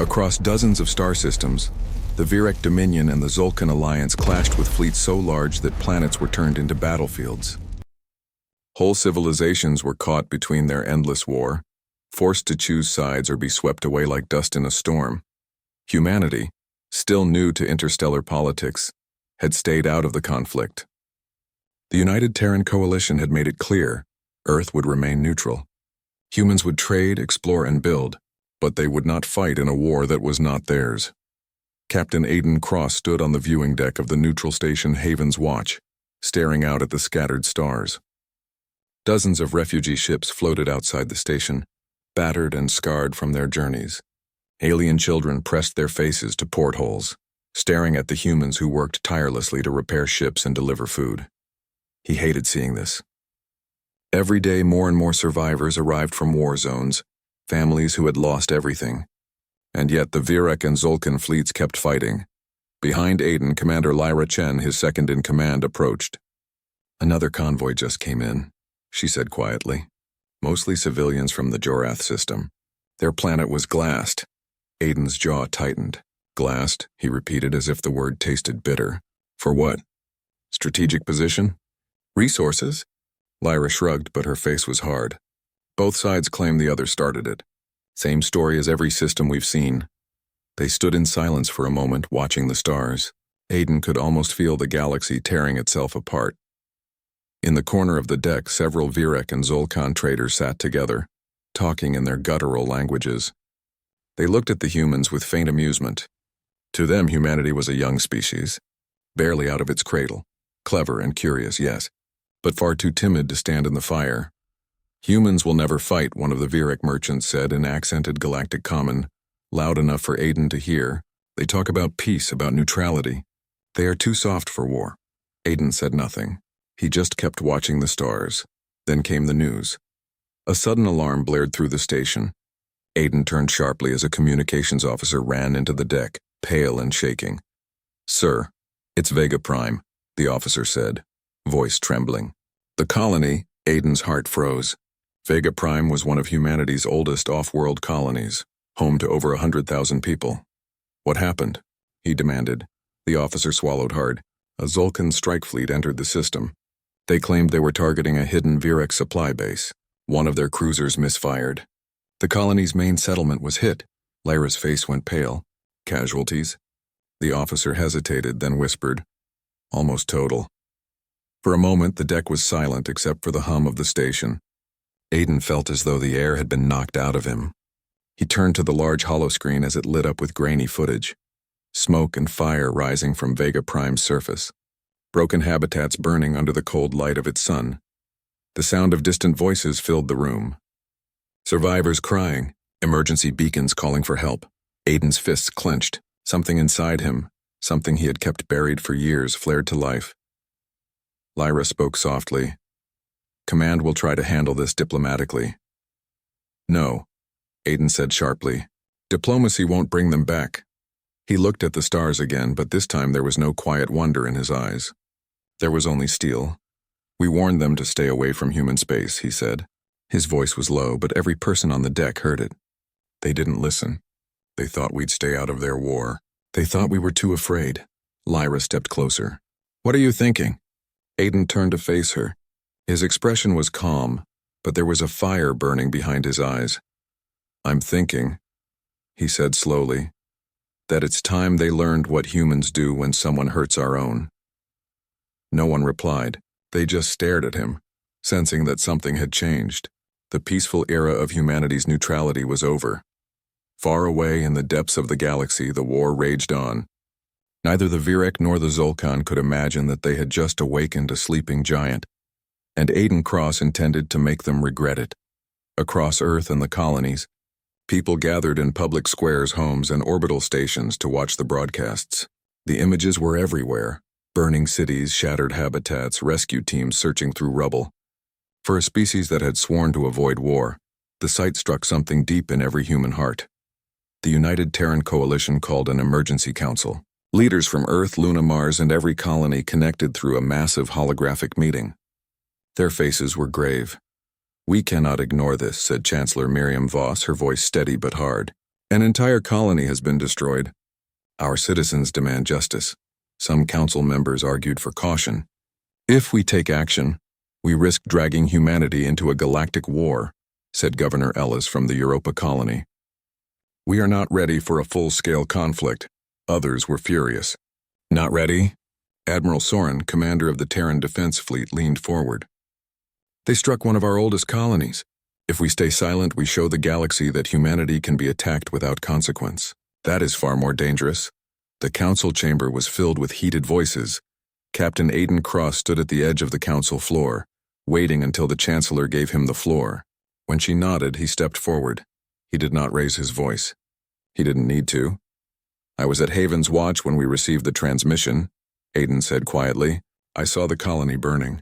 Across dozens of star systems, the Virek Dominion and the Zolkin Alliance clashed with fleets so large that planets were turned into battlefields. Whole civilizations were caught between their endless war, forced to choose sides or be swept away like dust in a storm. Humanity, still new to interstellar politics, had stayed out of the conflict. The United Terran Coalition had made it clear Earth would remain neutral. Humans would trade, explore, and build, but they would not fight in a war that was not theirs. Captain Aidan Cross stood on the viewing deck of the neutral station Haven's Watch, staring out at the scattered stars. Dozens of refugee ships floated outside the station, battered and scarred from their journeys. Alien children pressed their faces to portholes, staring at the humans who worked tirelessly to repair ships and deliver food. He hated seeing this. Every day, more and more survivors arrived from war zones, families who had lost everything. And yet the Virek and Zolkin fleets kept fighting. Behind Aidan, Commander Lyra Chen, his second-in-command, approached. "Another convoy just came in," she said quietly. "Mostly civilians from the Jorath system. Their planet was glassed." Aidan's jaw tightened. "Glassed," he repeated as if the word tasted bitter. "For what? Strategic position? Resources?" Lyra shrugged, but her face was hard. "Both sides claim the other started it. Same story as every system we've seen." They stood in silence for a moment, watching the stars. Aidan could almost feel the galaxy tearing itself apart. In the corner of the deck, several Virek and Zolkan traders sat together, talking in their guttural languages. They looked at the humans with faint amusement. To them, humanity was a young species, barely out of its cradle. Clever and curious, yes, but far too timid to stand in the fire. "Humans will never fight," one of the Virek merchants said in accented galactic common, loud enough for Aidan to hear. "They talk about peace, about neutrality. They are too soft for war." Aidan said nothing. He just kept watching the stars. Then came the news. A sudden alarm blared through the station. Aidan turned sharply as a communications officer ran into the deck, pale and shaking. "Sir, it's Vega Prime," the officer said, voice trembling. The colony, Aidan's heart froze. Vega Prime was one of humanity's oldest off-world colonies, home to over 100,000 people. "What happened?" he demanded. The officer swallowed hard. A Zolkin strike fleet entered the system. They claimed they were targeting a hidden Virek supply base. One of their cruisers misfired. The colony's main settlement was hit. Lyra's face went pale. "Casualties?" The officer hesitated, then whispered, "Almost total." For a moment, the deck was silent except for the hum of the station. Aidan felt as though the air had been knocked out of him. He turned to the large holoscreen as it lit up with grainy footage. Smoke and fire rising from Vega Prime's surface. Broken habitats burning under the cold light of its sun. The sound of distant voices filled the room. Survivors crying, emergency beacons calling for help. Aidan's fists clenched. Something inside him, something he had kept buried for years, flared to life. Lyra spoke softly. "Command will try to handle this diplomatically." "No," Aidan said sharply. "Diplomacy won't bring them back." He looked at the stars again, but this time there was no quiet wonder in his eyes. There was only steel. "We warned them to stay away from human space," he said. His voice was low, but every person on the deck heard it. "They didn't listen. They thought we'd stay out of their war. They thought we were too afraid." Lyra stepped closer. "What are you thinking?" Aidan turned to face her. His expression was calm, but there was a fire burning behind his eyes. "I'm thinking," he said slowly, "that it's time they learned what humans do when someone hurts our own." No one replied. They just stared at him, sensing that something had changed. The peaceful era of humanity's neutrality was over. Far away in the depths of the galaxy, the war raged on. Neither the Virek nor the Zolkan could imagine that they had just awakened a sleeping giant, and Aidan Cross intended to make them regret it. Across Earth and the colonies, people gathered in public squares, homes, and orbital stations to watch the broadcasts. The images were everywhere: burning cities, shattered habitats, rescue teams searching through rubble. For a species that had sworn to avoid war, the sight struck something deep in every human heart. The United Terran Coalition called an emergency council. Leaders from Earth, Luna, Mars, and every colony connected through a massive holographic meeting. Their faces were grave. "We cannot ignore this," said Chancellor Miriam Voss, her voice steady but hard. An entire colony has been destroyed. Our citizens demand justice. Some council members argued for caution. If we take action, we risk dragging humanity into a galactic war, said Governor Ellis from the Europa colony. We are not ready for a full-scale conflict. Others were furious. Not ready? Admiral Soren, commander of the Terran Defense Fleet, leaned forward. They struck one of our oldest colonies. If we stay silent, we show the galaxy that humanity can be attacked without consequence. That is far more dangerous. The council chamber was filled with heated voices. Captain Aiden Cross stood at the edge of the council floor, waiting until the Chancellor gave him the floor. When she nodded, he stepped forward. He did not raise his voice. He didn't need to. I was at Haven's Watch when we received the transmission, Aiden said quietly. I saw the colony burning.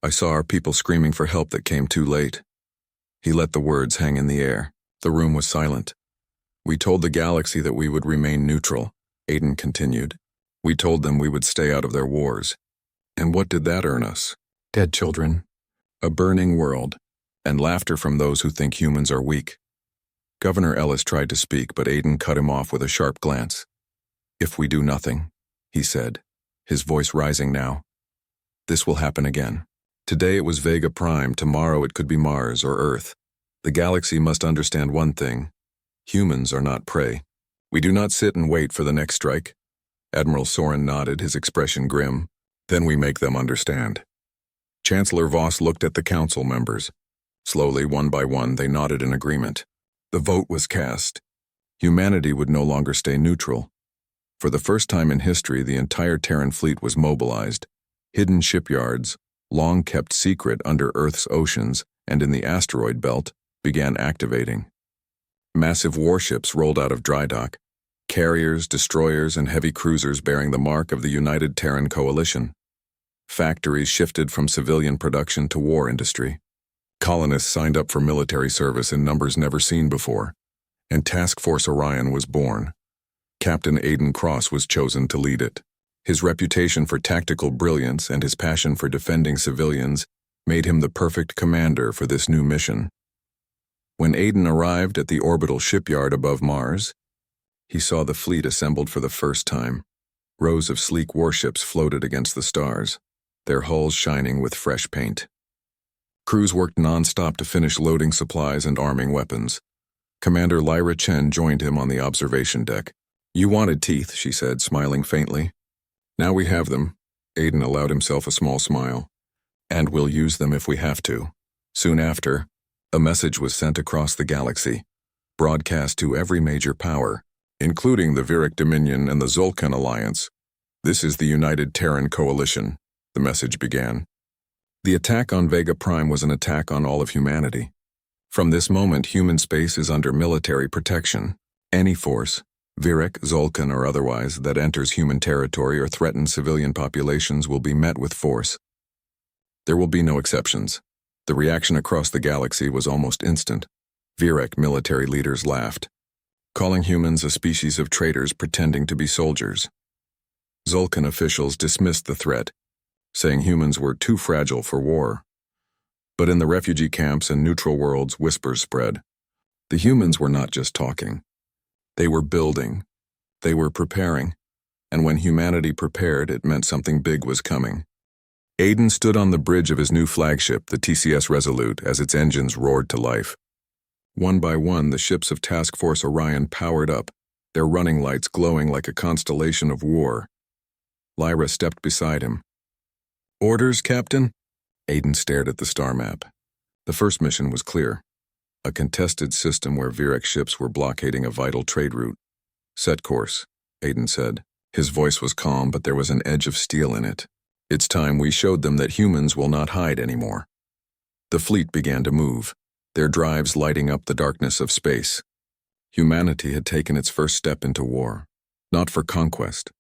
I saw our people screaming for help that came too late. He let the words hang in the air. The room was silent. We told the galaxy that we would remain neutral, Aiden continued. We told them we would stay out of their wars. And what did that earn us? Dead children, a burning world, and laughter from those who think humans are weak. Governor Ellis tried to speak, but Aiden cut him off with a sharp glance. If we do nothing, he said, his voice rising now, this will happen again. Today it was Vega Prime, tomorrow it could be Mars or Earth. The galaxy must understand one thing. Humans are not prey. We do not sit and wait for the next strike. Admiral Soren nodded, his expression grim. Then we make them understand. Chancellor Voss looked at the council members. Slowly, one by one, they nodded in agreement. The vote was cast. Humanity would no longer stay neutral. For the first time in history, the entire Terran fleet was mobilized. Hidden shipyards, long kept secret under Earth's oceans and in the asteroid belt, began activating. Massive warships rolled out of dry dock, carriers, destroyers, and heavy cruisers bearing the mark of the United Terran Coalition. Factories shifted from civilian production to war industry. Colonists signed up for military service in numbers never seen before, and Task Force Orion was born. Captain Aiden Cross was chosen to lead it. His reputation for tactical brilliance and his passion for defending civilians made him the perfect commander for this new mission. When Aiden arrived at the orbital shipyard above Mars, he saw the fleet assembled for the first time. Rows of sleek warships floated against the stars, their hulls shining with fresh paint. Crews worked non-stop to finish loading supplies and arming weapons. Commander Lyra Chen joined him on the observation deck. You wanted teeth, she said, smiling faintly. Now we have them. Aiden allowed himself a small smile. And we'll use them if we have to. Soon after, a message was sent across the galaxy, broadcast to every major power, including the Viric Dominion and the Zolkin Alliance. This is the United Terran Coalition, the message began. The attack on Vega Prime was an attack on all of humanity. From this moment, human space is under military protection. Any force, Viric, Zolkin, or otherwise, that enters human territory or threatens civilian populations will be met with force. There will be no exceptions. The reaction across the galaxy was almost instant. Viric military leaders laughed, calling humans a species of traitors pretending to be soldiers. Zolkin officials dismissed the threat, saying humans were too fragile for war. But in the refugee camps and neutral worlds, whispers spread. The humans were not just talking. They were building. They were preparing. And when humanity prepared, it meant something big was coming. Aiden stood on the bridge of his new flagship, the TCS Resolute, as its engines roared to life. One by one, the ships of Task Force Orion powered up, their running lights glowing like a constellation of war. Lyra stepped beside him. Orders, Captain? Aiden stared at the star map. The first mission was clear. A contested system where Viric ships were blockading a vital trade route. Set course, Aiden said. His voice was calm, but there was an edge of steel in it. It's time we showed them that humans will not hide anymore. The fleet began to move, their drives lighting up the darkness of space. Humanity had taken its first step into war, not for conquest,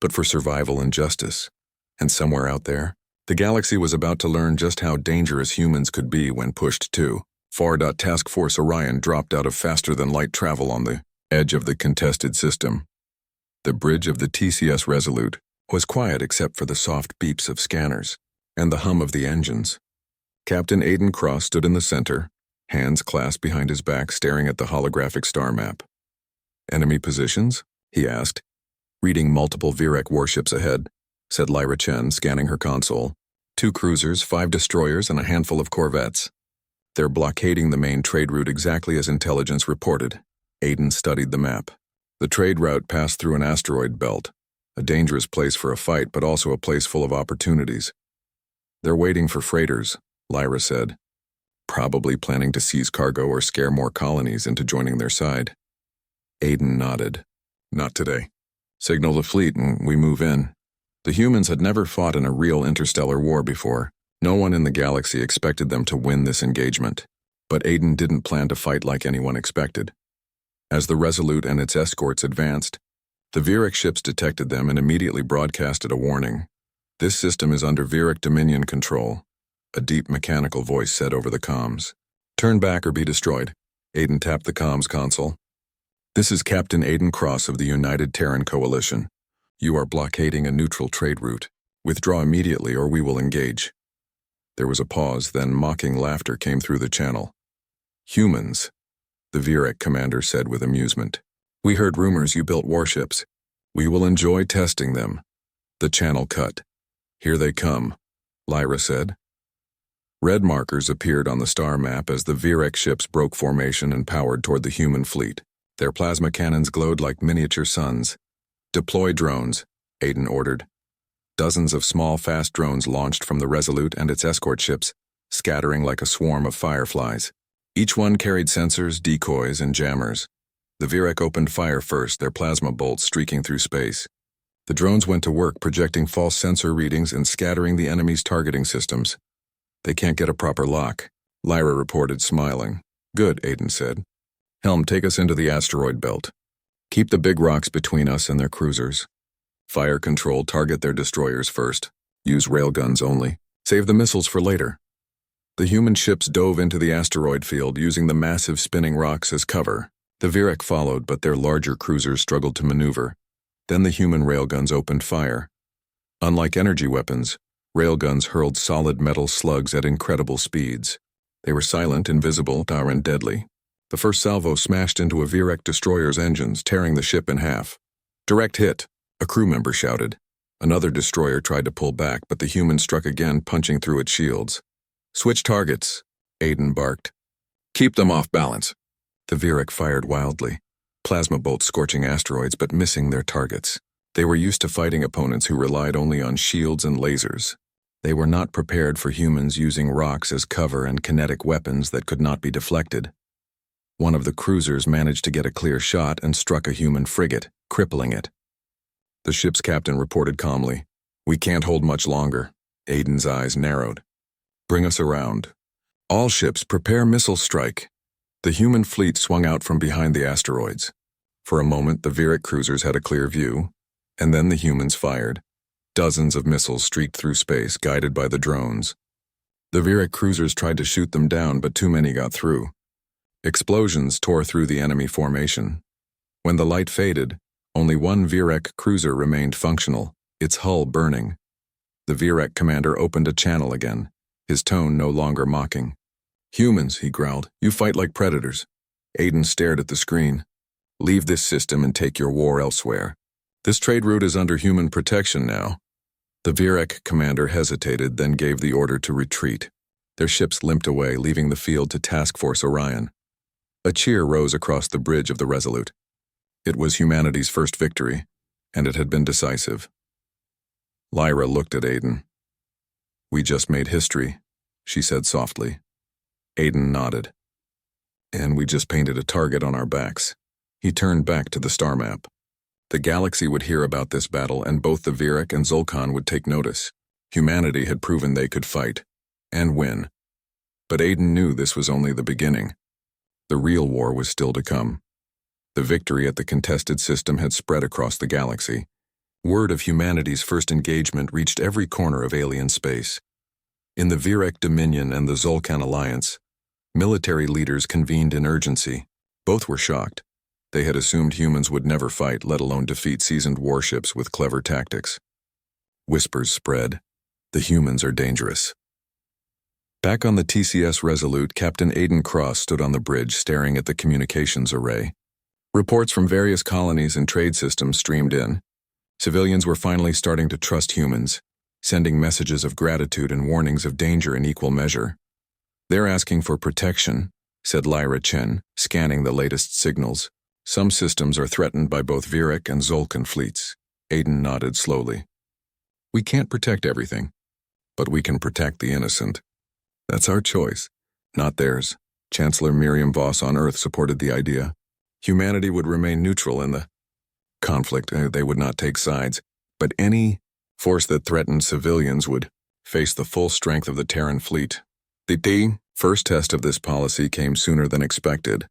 but for survival and justice. And somewhere out there, the galaxy was about to learn just how dangerous humans could be when pushed to. Task Force Orion dropped out of faster-than-light travel on the edge of the contested system. The bridge of the TCS Resolute was quiet except for the soft beeps of scanners and the hum of the engines. Captain Aiden Cross stood in the center, hands clasped behind his back, staring at the holographic star map. Enemy positions? He asked. Reading multiple Vyrek warships ahead, said Lyra Chen, scanning her console. 2 cruisers, 5 destroyers, and a handful of corvettes. They're blockading the main trade route exactly as intelligence reported. Aiden studied the map. The trade route passed through an asteroid belt, a dangerous place for a fight, but also a place full of opportunities. They're waiting for freighters, Lyra said, probably planning to seize cargo or scare more colonies into joining their side. Aiden nodded. Not today. Signal the fleet and we move in. The humans had never fought in a real interstellar war before. No one in the galaxy expected them to win this engagement. But Aiden didn't plan to fight like anyone expected. As the Resolute and its escorts advanced, the Vyrek ships detected them and immediately broadcasted a warning. This system is under Vyrek Dominion control, a deep mechanical voice said over the comms. Turn back or be destroyed. Aiden tapped the comms console. This is Captain Aiden Cross of the United Terran Coalition. You are blockading a neutral trade route. Withdraw immediately or we will engage. There was a pause, then mocking laughter came through the channel. Humans, the Vyrek commander said with amusement. We heard rumors you built warships. We will enjoy testing them. The channel cut. Here they come, Lyra said. Red markers appeared on the star map as the Vyrek ships broke formation and powered toward the human fleet. Their plasma cannons glowed like miniature suns. Deploy drones, Aiden ordered. Dozens of small, fast drones launched from the Resolute and its escort ships, scattering like a swarm of fireflies. Each one carried sensors, decoys, and jammers. The Vyrek opened fire first, their plasma bolts streaking through space. The drones went to work projecting false sensor readings and scattering the enemy's targeting systems. They can't get a proper lock, Lyra reported, smiling. Good, Aiden said. Helm, take us into the asteroid belt. Keep the big rocks between us and their cruisers. Fire control, target their destroyers first. Use railguns only. Save the missiles for later. The human ships dove into the asteroid field using the massive spinning rocks as cover. The Vyrek followed, but their larger cruisers struggled to maneuver. Then the human railguns opened fire. Unlike energy weapons, railguns hurled solid metal slugs at incredible speeds. They were silent, invisible, and deadly. The first salvo smashed into a Vyrek destroyer's engines, tearing the ship in half. Direct hit, a crew member shouted. Another destroyer tried to pull back, but the human struck again, punching through its shields. Switch targets, Aiden barked. Keep them off balance. The Vyrek fired wildly, plasma bolts scorching asteroids but missing their targets. They were used to fighting opponents who relied only on shields and lasers. They were not prepared for humans using rocks as cover and kinetic weapons that could not be deflected. One of the cruisers managed to get a clear shot and struck a human frigate, crippling it. The ship's captain reported calmly, We can't hold much longer. Aiden's eyes narrowed. Bring us around. All ships prepare missile strike. The human fleet swung out from behind the asteroids. For a moment, the Vyrek cruisers had a clear view, and then the humans fired. Dozens of missiles streaked through space, guided by the drones. The Vyrek cruisers tried to shoot them down, but too many got through. Explosions tore through the enemy formation. When the light faded, only one Vyrek cruiser remained functional, its hull burning. The Vyrek commander opened a channel again, his tone no longer mocking. Humans, he growled, you fight like predators. Aiden stared at the screen. Leave this system and take your war elsewhere. This trade route is under human protection now. The Vyrek commander hesitated, then gave the order to retreat. Their ships limped away, leaving the field to Task Force Orion. A cheer rose across the bridge of the Resolute. It was humanity's first victory, and it had been decisive. Lyra looked at Aiden. We just made history, she said softly. Aiden nodded. And we just painted a target on our backs. He turned back to the star map. The galaxy would hear about this battle, and both the Vyrek and Zulkan would take notice. Humanity had proven they could fight, and win. But Aiden knew this was only the beginning. The real war was still to come. The victory at the contested system had spread across the galaxy. Word of humanity's first engagement reached every corner of alien space. In the Vyrek Dominion and the Zulkan Alliance, military leaders convened in urgency. Both were shocked. They had assumed humans would never fight, let alone defeat seasoned warships with clever tactics. Whispers spread. The humans are dangerous. Back on the TCS Resolute, Captain Aiden Cross stood on the bridge staring at the communications array. Reports from various colonies and trade systems streamed in. Civilians were finally starting to trust humans, sending messages of gratitude and warnings of danger in equal measure. "They're asking for protection," said Lyra Chen, scanning the latest signals. "Some systems are threatened by both Viric and Zolkin fleets." Aiden nodded slowly. "We can't protect everything, but we can protect the innocent. That's our choice, not theirs." Chancellor Miriam Voss on Earth supported the idea. Humanity would remain neutral in the conflict. They would not take sides, but any force that threatened civilians would face the full strength of the Terran fleet. The first test of this policy came sooner than expected.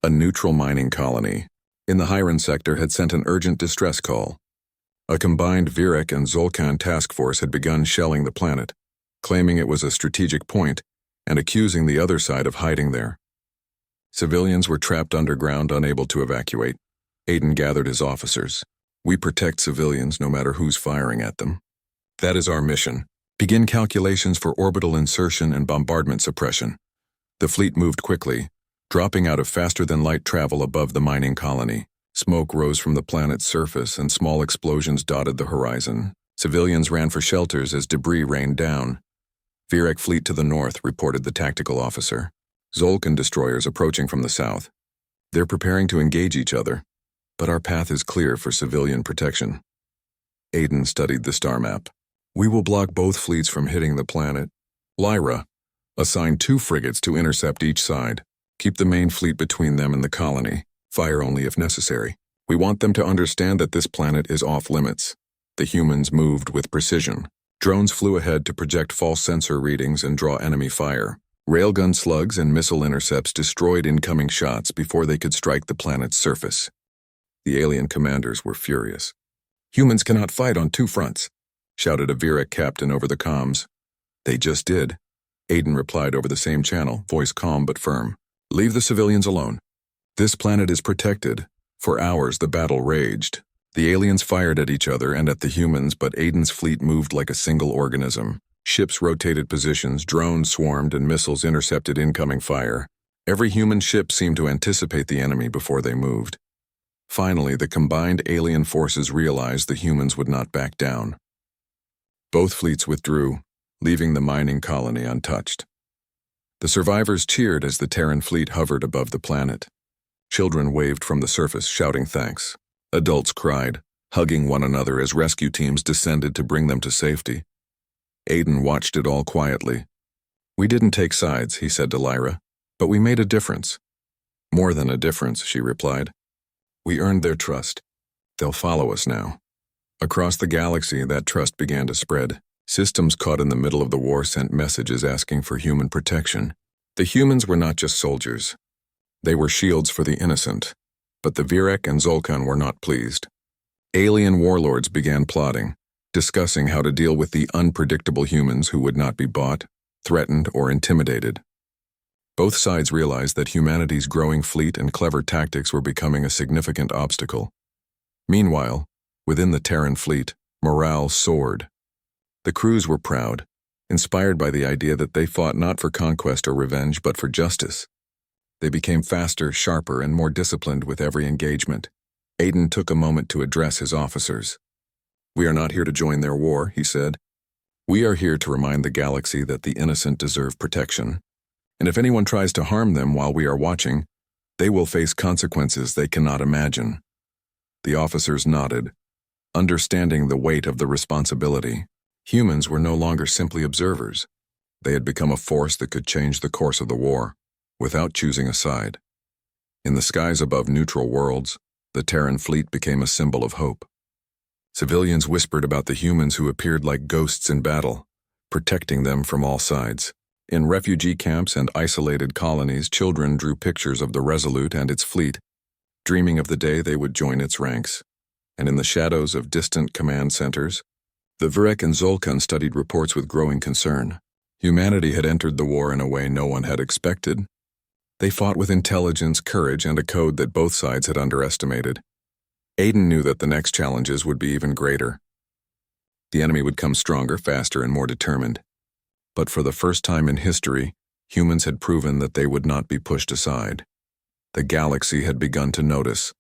A neutral mining colony in the Hiran sector had sent an urgent distress call. A combined Viric and Zolkan task force had begun shelling the planet, claiming it was a strategic point and accusing the other side of hiding there. Civilians were trapped underground, unable to evacuate. Aiden gathered his officers. "We protect civilians no matter who's firing at them. That is our mission. Begin calculations for orbital insertion and bombardment suppression." The fleet moved quickly, dropping out of faster-than-light travel above the mining colony. Smoke rose from the planet's surface and small explosions dotted the horizon. Civilians ran for shelters as debris rained down. "Viric fleet to the north," reported the tactical officer. "Zolkin destroyers approaching from the south. They're preparing to engage each other, but our path is clear for civilian protection." Aiden studied the star map. "We will block both fleets from hitting the planet. Lyra, assign 2 frigates to intercept each side. Keep the main fleet between them and the colony. Fire only if necessary. We want them to understand that this planet is off limits." The humans moved with precision. Drones flew ahead to project false sensor readings and draw enemy fire. Railgun slugs and missile intercepts destroyed incoming shots before they could strike the planet's surface. The alien commanders were furious. "Humans cannot fight on 2 fronts," shouted a Viric captain over the comms. "They just did," Aiden replied over the same channel, voice calm but firm. "Leave the civilians alone. This planet is protected." For hours the battle raged. The aliens fired at each other and at the humans, but Aiden's fleet moved like a single organism. Ships rotated positions, drones swarmed, and missiles intercepted incoming fire. Every human ship seemed to anticipate the enemy before they moved. Finally, the combined alien forces realized the humans would not back down. Both fleets withdrew, leaving the mining colony untouched. The survivors cheered as the Terran fleet hovered above the planet. Children waved from the surface, shouting thanks. Adults cried, hugging one another as rescue teams descended to bring them to safety. Aiden watched it all quietly. "We didn't take sides," he said to Lyra, "but we made a difference." "More than a difference," she replied. "We earned their trust. They'll follow us now." Across the galaxy, that trust began to spread. Systems caught in the middle of the war sent messages asking for human protection. The humans were not just soldiers. They were shields for the innocent. But the Viric and Zolkan were not pleased. Alien warlords began plotting, discussing how to deal with the unpredictable humans who would not be bought, threatened, or intimidated. Both sides realized that humanity's growing fleet and clever tactics were becoming a significant obstacle. Meanwhile, within the Terran fleet, morale soared. The crews were proud, inspired by the idea that they fought not for conquest or revenge but for justice. They became faster, sharper, and more disciplined with every engagement. Aiden took a moment to address his officers. "We are not here to join their war," he said. "We are here to remind the galaxy that the innocent deserve protection. And if anyone tries to harm them while we are watching, they will face consequences they cannot imagine." The officers nodded, understanding the weight of the responsibility. Humans were no longer simply observers. They had become a force that could change the course of the war, without choosing a side. In the skies above neutral worlds, the Terran fleet became a symbol of hope. Civilians whispered about the humans who appeared like ghosts in battle, protecting them from all sides. In refugee camps and isolated colonies, children drew pictures of the Resolute and its fleet, dreaming of the day they would join its ranks. And in the shadows of distant command centers, the Viric and Zolkan studied reports with growing concern. Humanity had entered the war in a way no one had expected. They fought with intelligence, courage, and a code that both sides had underestimated. Aiden knew that the next challenges would be even greater. The enemy would come stronger, faster, and more determined. But for the first time in history, humans had proven that they would not be pushed aside. The galaxy had begun to notice,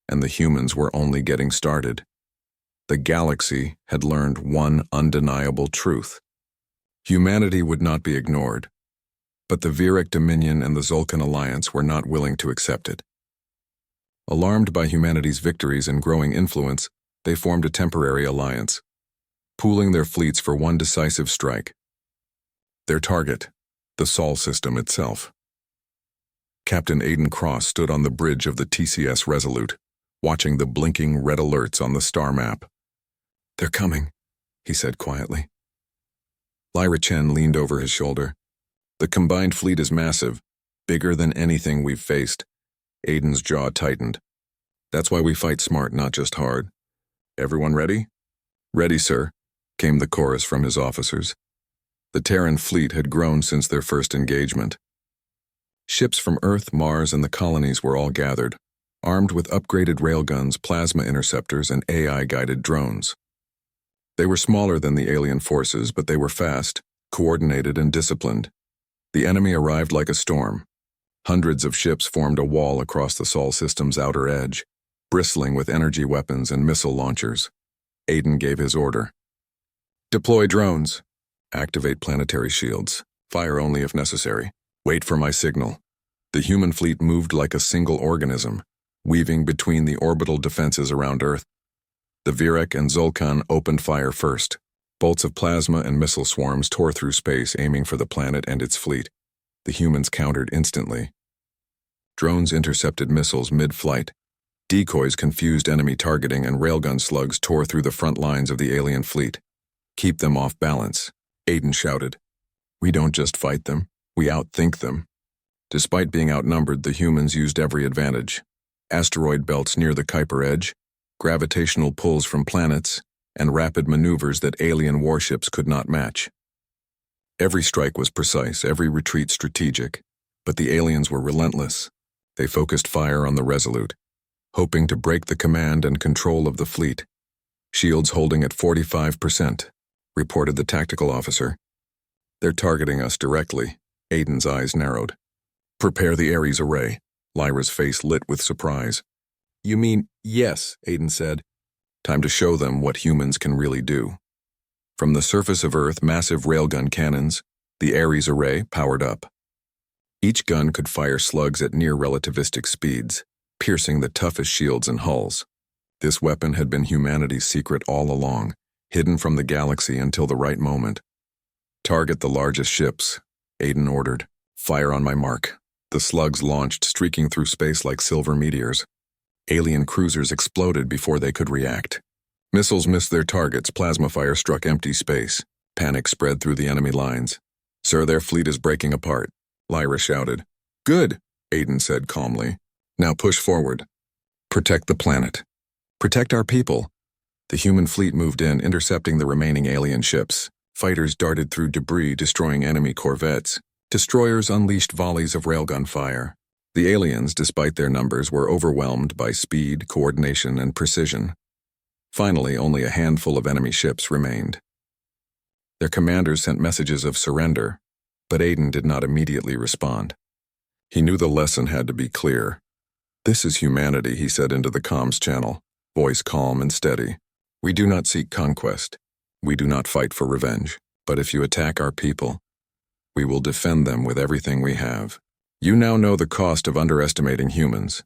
and the humans were only getting started. The galaxy had learned one undeniable truth. Humanity would not be ignored, but the Viric Dominion and the Zolkin Alliance were not willing to accept it. Alarmed by humanity's victories and growing influence, they formed a temporary alliance, pooling their fleets for one decisive strike. Their target, the Sol system itself. Captain Aiden Cross stood on the bridge of the TCS Resolute, watching the blinking red alerts on the star map. "They're coming," he said quietly. Lyra Chen leaned over his shoulder. "The combined fleet is massive, bigger than anything we've faced." Aiden's jaw tightened. "That's why we fight smart, not just hard. Everyone ready?" "Ready, sir," came the chorus from his officers. The Terran fleet had grown since their first engagement. Ships from Earth, Mars, and the colonies were all gathered, armed with upgraded railguns, plasma interceptors, and AI-guided drones. They were smaller than the alien forces, but they were fast, coordinated, and disciplined. The enemy arrived like a storm. Hundreds of ships formed a wall across the Sol system's outer edge, bristling with energy weapons and missile launchers. Aiden gave his order. "Deploy drones. Activate planetary shields. Fire only if necessary. Wait for my signal." The human fleet moved like a single organism, weaving between the orbital defenses around Earth. The Viric and Zolkan opened fire first. Bolts of plasma and missile swarms tore through space, aiming for the planet and its fleet. The humans countered instantly. Drones intercepted missiles mid-flight. Decoys confused enemy targeting, and railgun slugs tore through the front lines of the alien fleet. "Keep them off balance," Aiden shouted. "We don't just fight them, we outthink them." Despite being outnumbered, the humans used every advantage. Asteroid belts near the Kuiper edge, gravitational pulls from planets, and rapid maneuvers that alien warships could not match. Every strike was precise, every retreat strategic, but the aliens were relentless. They focused fire on the Resolute, hoping to break the command and control of the fleet. "Shields holding at 45%, reported the tactical officer. "They're targeting us directly." Aiden's eyes narrowed. "Prepare the Ares array." Lyra's face lit with surprise. "You mean, yes," Aiden said. "Time to show them what humans can really do." From the surface of Earth, massive railgun cannons, the Ares array, powered up. Each gun could fire slugs at near-relativistic speeds, piercing the toughest shields and hulls. This weapon had been humanity's secret all along, hidden from the galaxy until the right moment. "Target the largest ships," Aiden ordered. "Fire on my mark." The slugs launched, streaking through space like silver meteors. Alien cruisers exploded before they could react. Missiles missed their targets, plasma fire struck empty space. Panic spread through the enemy lines. "Sir, their fleet is breaking apart," Lyra shouted. "Good," Aiden said calmly. "Now push forward. Protect the planet. Protect our people." The human fleet moved in, intercepting the remaining alien ships. Fighters darted through debris, destroying enemy corvettes. Destroyers unleashed volleys of railgun fire. The aliens, despite their numbers, were overwhelmed by speed, coordination, and precision. Finally, only a handful of enemy ships remained. Their commanders sent messages of surrender, but Aiden did not immediately respond. He knew the lesson had to be clear. "This is humanity," he said into the comms channel, voice calm and steady. "We do not seek conquest. We do not fight for revenge. But if you attack our people, we will defend them with everything we have. You now know the cost of underestimating humans."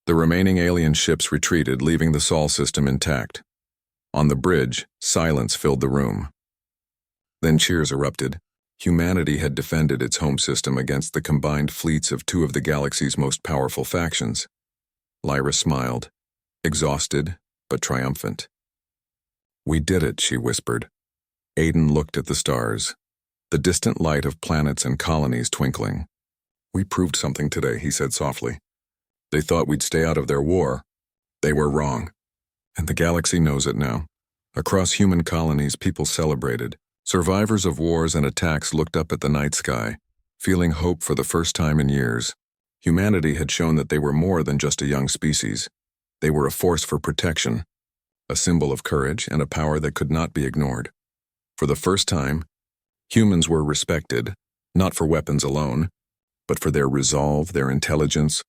The remaining alien ships retreated, leaving the Sol system intact. On the bridge, silence filled the room. Then cheers erupted. Humanity had defended its home system against the combined fleets of two of the galaxy's most powerful factions. Lyra smiled, exhausted but triumphant. "We did it," she whispered. Aiden looked at the stars, the distant light of planets and colonies twinkling. "We proved something today," he said softly. "They thought we'd stay out of their war. They were wrong. And the galaxy knows it now." Across human colonies, people celebrated. Survivors of wars and attacks looked up at the night sky, feeling hope for the first time in years. Humanity had shown that they were more than just a young species. They were a force for protection, a symbol of courage and a power that could not be ignored. For the first time, humans were respected, not for weapons alone, but for their resolve, their intelligence,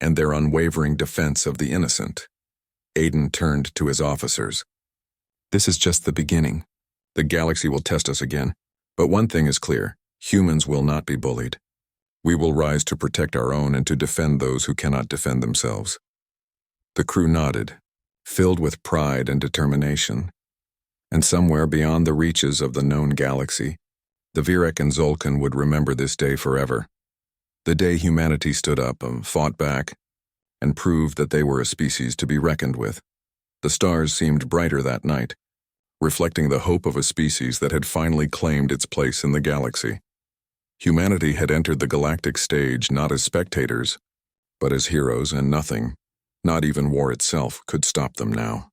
and their unwavering defense of the innocent. Aiden turned to his officers. "This is just the beginning. The galaxy will test us again, but one thing is clear: humans will not be bullied. We will rise to protect our own and to defend those who cannot defend themselves." The crew nodded, filled with pride and determination. And somewhere beyond the reaches of the known galaxy, the Vierek and Zolkin would remember this day forever. The day humanity stood up and fought back, and proved that they were a species to be reckoned with. The stars seemed brighter that night, reflecting the hope of a species that had finally claimed its place in the galaxy. Humanity had entered the galactic stage not as spectators, but as heroes, and nothing, not even war itself, could stop them now.